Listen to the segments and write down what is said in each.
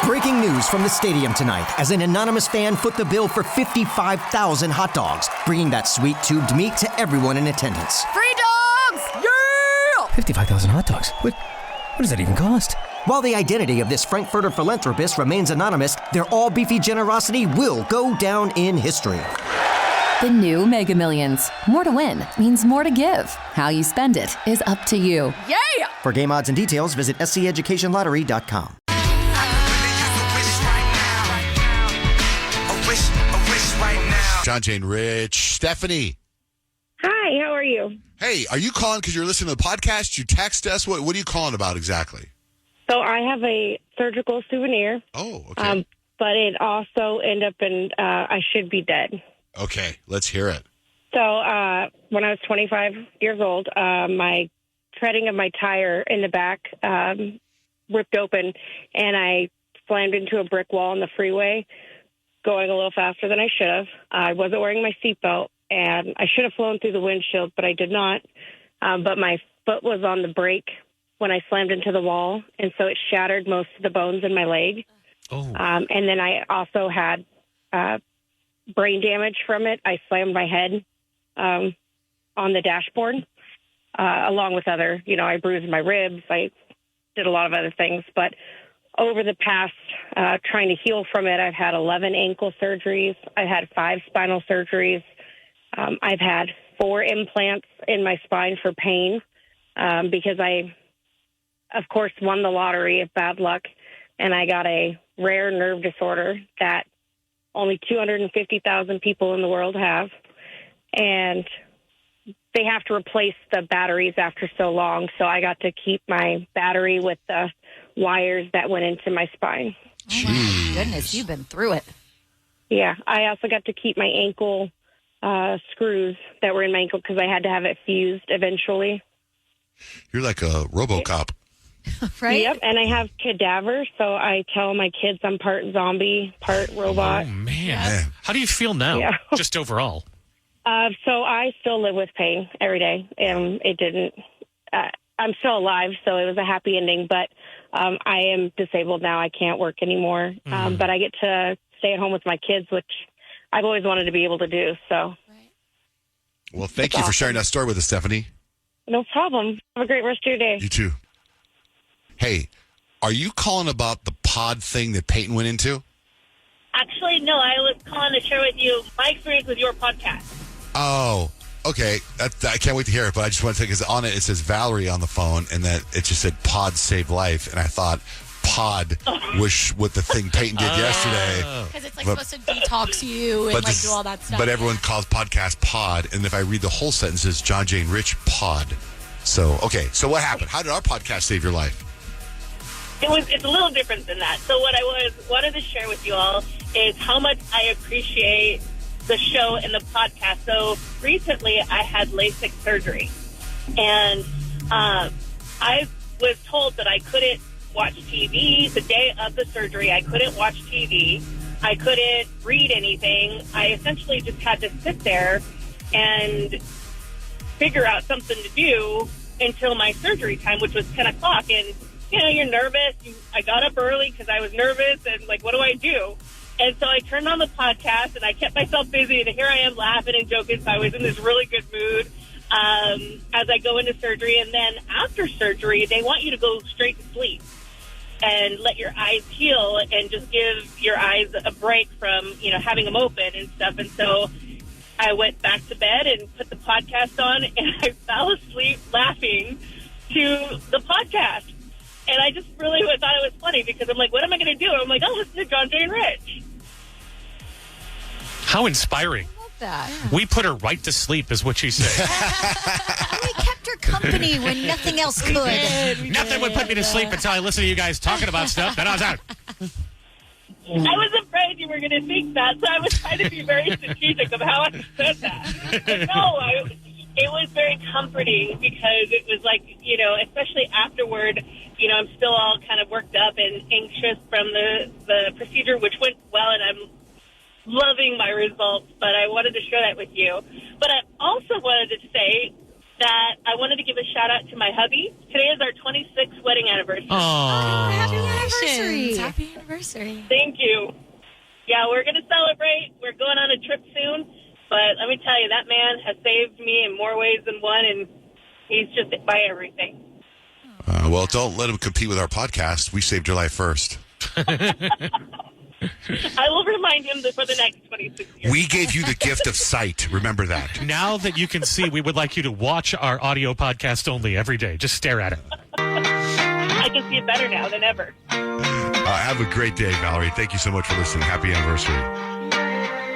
Breaking news from the stadium tonight as an anonymous fan foot the bill for 55,000 hot dogs, bringing that sweet tubed meat to everyone in attendance. Free dogs! Yeah! 55,000 hot dogs? What does that even cost? While the identity of this Frankfurter philanthropist remains anonymous, their all-beefy generosity will go down in history. The new Mega Millions. More to win means more to give. How you spend it is up to you. Yeah! For game odds and details, visit sceducationlottery.com. John, Jane, Rich, Stephanie. Hi, how are you? Hey, are you calling because you're listening to the podcast? You text us? What are you calling about exactly? So I have a surgical souvenir. Oh, okay. But it also ended up in I should be dead. Okay, let's hear it. So when I was 25 years old, my treading of my tire in the back ripped open, and I slammed into a brick wall on the freeway, going a little faster than I should have. I wasn't wearing my seatbelt, and I should have flown through the windshield, but I did not. But my foot was on the brake when I slammed into the wall, and so it shattered most of the bones in my leg. Oh. And then I also had brain damage from it. I slammed my head on the dashboard, along with other, I bruised my ribs. I did a lot of other things. But over the past, trying to heal from it, I've had 11 ankle surgeries. I've had 5 spinal surgeries. I've had 4 implants in my spine for pain because I, of course, won the lottery of bad luck, and I got a rare nerve disorder that only 250,000 people in the world have. And they have to replace the batteries after so long, so I got to keep my battery with the wires that went into my spine. Jeez. Oh, my goodness, you've been through it. Yeah, I also got to keep my ankle screws that were in my ankle because I had to have it fused eventually. You're like a RoboCop. Right? Yep, and I have cadaver, so I tell my kids I'm part zombie, part robot. Oh, man. How do you feel now? Yeah. Just overall? So I still live with pain every day, and it didn't. I'm still alive, so it was a happy ending. But I am disabled now; I can't work anymore. But I get to stay at home with my kids, which I've always wanted to be able to do. So, Well, thank you for sharing that story with us, Stephanie. No problem. Have a great rest of your day. You too. Hey, are you calling about the pod thing that Peyton went into? Actually, no. I was calling to share with you my experience with your podcast. Oh, okay. I can't wait to hear it, but I just want to take, because on it says Valerie on the phone, and that it just said pod save life, and I thought pod was what the thing Peyton did yesterday. Because it's supposed to detox you and do all that stuff. But everyone calls podcast pod, and if I read the whole sentence, it's John, Jane, Rich pod. So, okay. So what happened? How did our podcast save your life? It's a little different than that. So what I wanted to share with you all is how much I appreciate the show and the podcast. So recently I had LASIK surgery, and I was told that I couldn't watch TV the day of the surgery. I couldn't watch TV. I couldn't read anything. I essentially just had to sit there and figure out something to do until my surgery time, which was 10 o'clock. And, you're nervous. I got up early because I was nervous, and, what do I do? And so I turned on the podcast, and I kept myself busy, and here I am laughing and joking, so I was in this really good mood as I go into surgery. And then after surgery, they want you to go straight to sleep and let your eyes heal and just give your eyes a break from, having them open and stuff. And so I went back to bed and put the podcast on, and I fell asleep laughing to the podcast. And I just really thought it was funny because I'm like, what am I going to do? I'm like, oh, listen to John, Jane, Rich. How inspiring. I love that. We put her right to sleep, is what she said. We kept her company when nothing else could. Nothing would put me to sleep until I listened to you guys talking about stuff. Then I was out. I was afraid you were going to think that, so I was trying to be very strategic of how I said that. But no, it was very comforting because it was like, especially afterward, I'm still all kind of worked up and anxious from the procedure, which went well, and I'm loving my results, but I wanted to share that with you. But I also wanted to say that I wanted to give a shout-out to my hubby. Today is our 26th wedding anniversary. Oh, happy anniversary. Happy anniversary. anniversary. Thank you. Yeah, we're going to celebrate. We're going on a trip soon. But let me tell you, that man has saved me in more ways than one, and he's just by everything. Well, don't let him compete with our podcast. We saved your life first. I will remind him that for the next 26 years. We gave you the gift of sight. Remember that. Now that you can see, we would like you to watch our audio podcast only every day. Just stare at it. I can see it better now than ever. Have a great day, Valerie. Thank you so much for listening. Happy anniversary.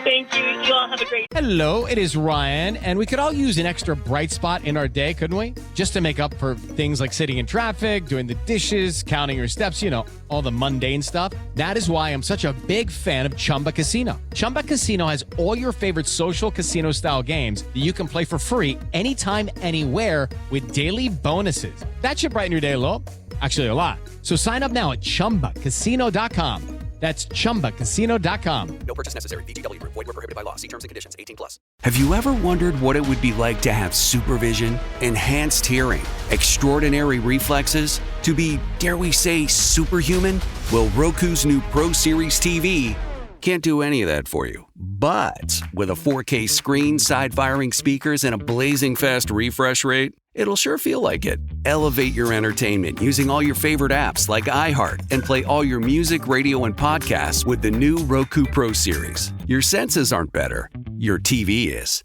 Thank you. You all have a great day. Hello, it is Ryan, and we could all use an extra bright spot in our day, couldn't we? Just to make up for things like sitting in traffic, doing the dishes, counting your steps, all the mundane stuff. That is why I'm such a big fan of Chumba Casino. Chumba Casino has all your favorite social casino-style games that you can play for free anytime, anywhere with daily bonuses. That should brighten your day a little. Actually, a lot. So sign up now at ChumbaCasino.com. That's ChumbaCasino.com. No purchase necessary. VGW Group. Void where prohibited by law. See terms and conditions. 18+. Have you ever wondered what it would be like to have supervision, enhanced hearing, extraordinary reflexes, to be, dare we say, superhuman? Well, Roku's new Pro Series TV can't do any of that for you. But with a 4K screen, side-firing speakers, and a blazing fast refresh rate, it'll sure feel like it. Elevate your entertainment using all your favorite apps like iHeart and play all your music, radio, and podcasts with the new Roku Pro Series. Your senses aren't better. Your TV is.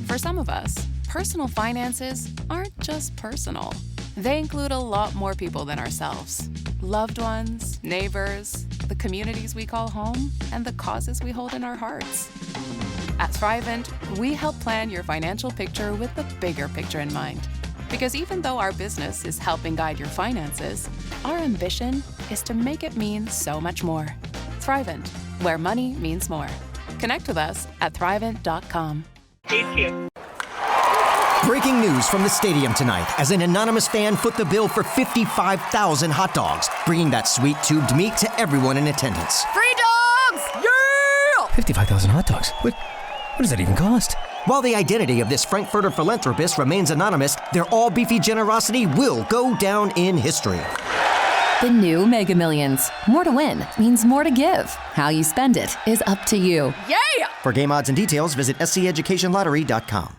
For some of us, personal finances aren't just personal. They include a lot more people than ourselves. Loved ones, neighbors, the communities we call home, and the causes we hold in our hearts. At Thrivent, we help plan your financial picture with the bigger picture in mind. Because even though our business is helping guide your finances, our ambition is to make it mean so much more. Thrivent, where money means more. Connect with us at Thrivent.com. Thank you. Breaking news from the stadium tonight as an anonymous fan foot the bill for 55,000 hot dogs, bringing that sweet tubed meat to everyone in attendance. Free dogs! Yeah! 55,000 hot dogs? What does that even cost? While the identity of this Frankfurter philanthropist remains anonymous, their all-beefy generosity will go down in history. The new Mega Millions. More to win means more to give. How you spend it is up to you. Yeah! For game odds and details, visit sceducationlottery.com.